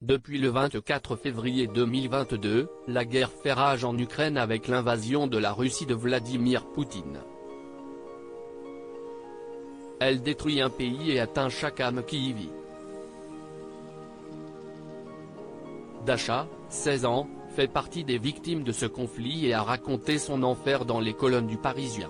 Depuis le 24 février 2022, la guerre fait rage en Ukraine avec l'invasion de la Russie de Vladimir Poutine. Elle détruit un pays et atteint chaque âme qui y vit. Dasha, 16 ans, fait partie des victimes de ce conflit et a raconté son enfer dans les colonnes du Parisien.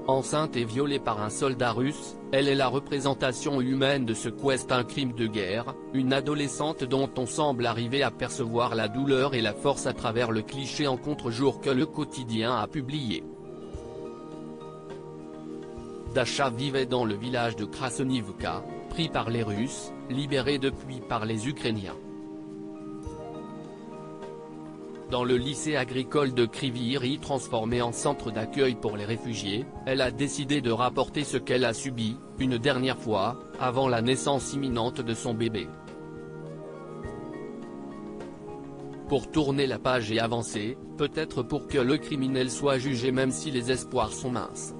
Enceinte et violée par un soldat russe, elle est la représentation humaine de ce qu'est un crime de guerre, une adolescente dont on semble arriver à percevoir la douleur et la force à travers le cliché en contre-jour que le quotidien a publié. Dasha vivait dans le village de Krasnivka, pris par les Russes, libéré depuis par les Ukrainiens. Dans le lycée agricole de Kryvyi Rih transformé en centre d'accueil pour les réfugiés, elle a décidé de rapporter ce qu'elle a subi, une dernière fois, avant la naissance imminente de son bébé. Pour tourner la page et avancer, peut-être pour que le criminel soit jugé même si les espoirs sont minces.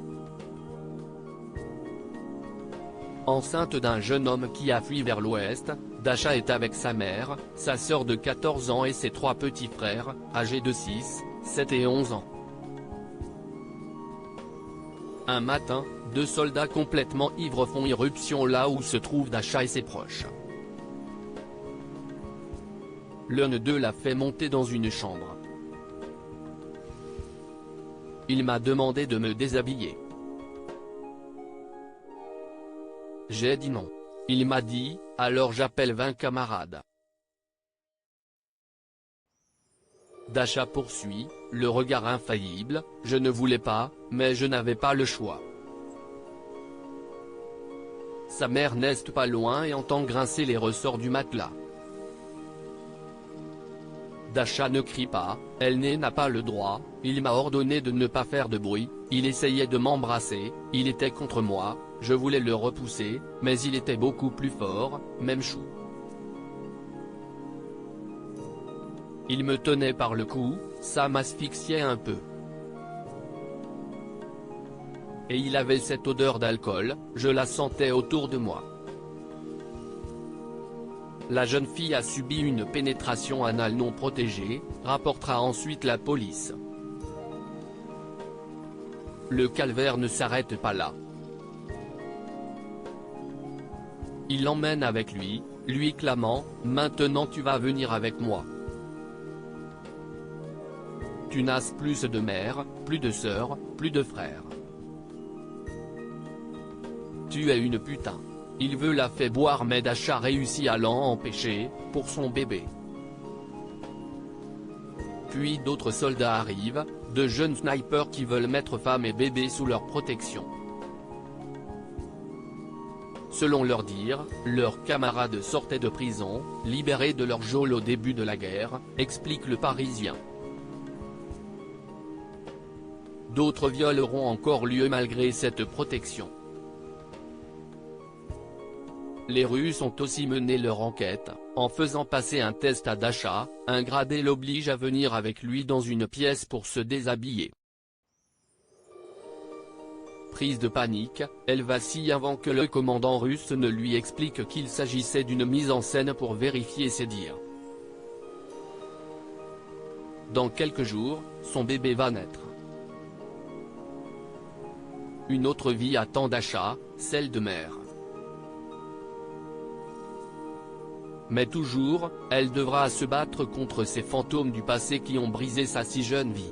Enceinte d'un jeune homme qui a fui vers l'ouest, Dasha est avec sa mère, sa sœur de 14 ans et ses 3 petits frères, âgés de 6, 7 et 11 ans. Un matin, 2 soldats complètement ivres font irruption là où se trouvent Dasha et ses proches. L'un d'eux l'a fait monter dans une chambre. Il m'a demandé de me déshabiller. J'ai dit non. Il m'a dit, alors j'appelle 20 camarades. Dasha poursuit, le regard infaillible, je ne voulais pas, mais je n'avais pas le choix. Sa mère n'est pas loin et entend grincer les ressorts du matelas. Dasha ne crie pas, elle n'a pas le droit, il m'a ordonné de ne pas faire de bruit, il essayait de m'embrasser, il était contre moi, je voulais le repousser, mais il était beaucoup plus fort, même chou. Il me tenait par le cou, ça m'asphyxiait un peu. Et il avait cette odeur d'alcool, je la sentais autour de moi. La jeune fille a subi une pénétration anale non protégée, rapportera ensuite la police. Le calvaire ne s'arrête pas là. Il l'emmène avec lui, lui clamant, « Maintenant tu vas venir avec moi. Tu n'as plus de mère, plus de sœur, plus de frère. Tu es une putain. » Il veut la faire boire mais Dasha réussit à l'en empêcher, pour son bébé. Puis d'autres soldats arrivent, de jeunes snipers qui veulent mettre femme et bébé sous leur protection. Selon leur dire, leurs camarades sortaient de prison, libérés de leur geôle au début de la guerre, explique le Parisien. D'autres viols auront encore lieu malgré cette protection. Les Russes ont aussi mené leur enquête, en faisant passer un test à Dasha, un gradé l'oblige à venir avec lui dans une pièce pour se déshabiller. Prise de panique, elle vacille avant que le commandant russe ne lui explique qu'il s'agissait d'une mise en scène pour vérifier ses dires. Dans quelques jours, son bébé va naître. Une autre vie attend Dasha, celle de mère. Mais toujours, elle devra se battre contre ces fantômes du passé qui ont brisé sa si jeune vie.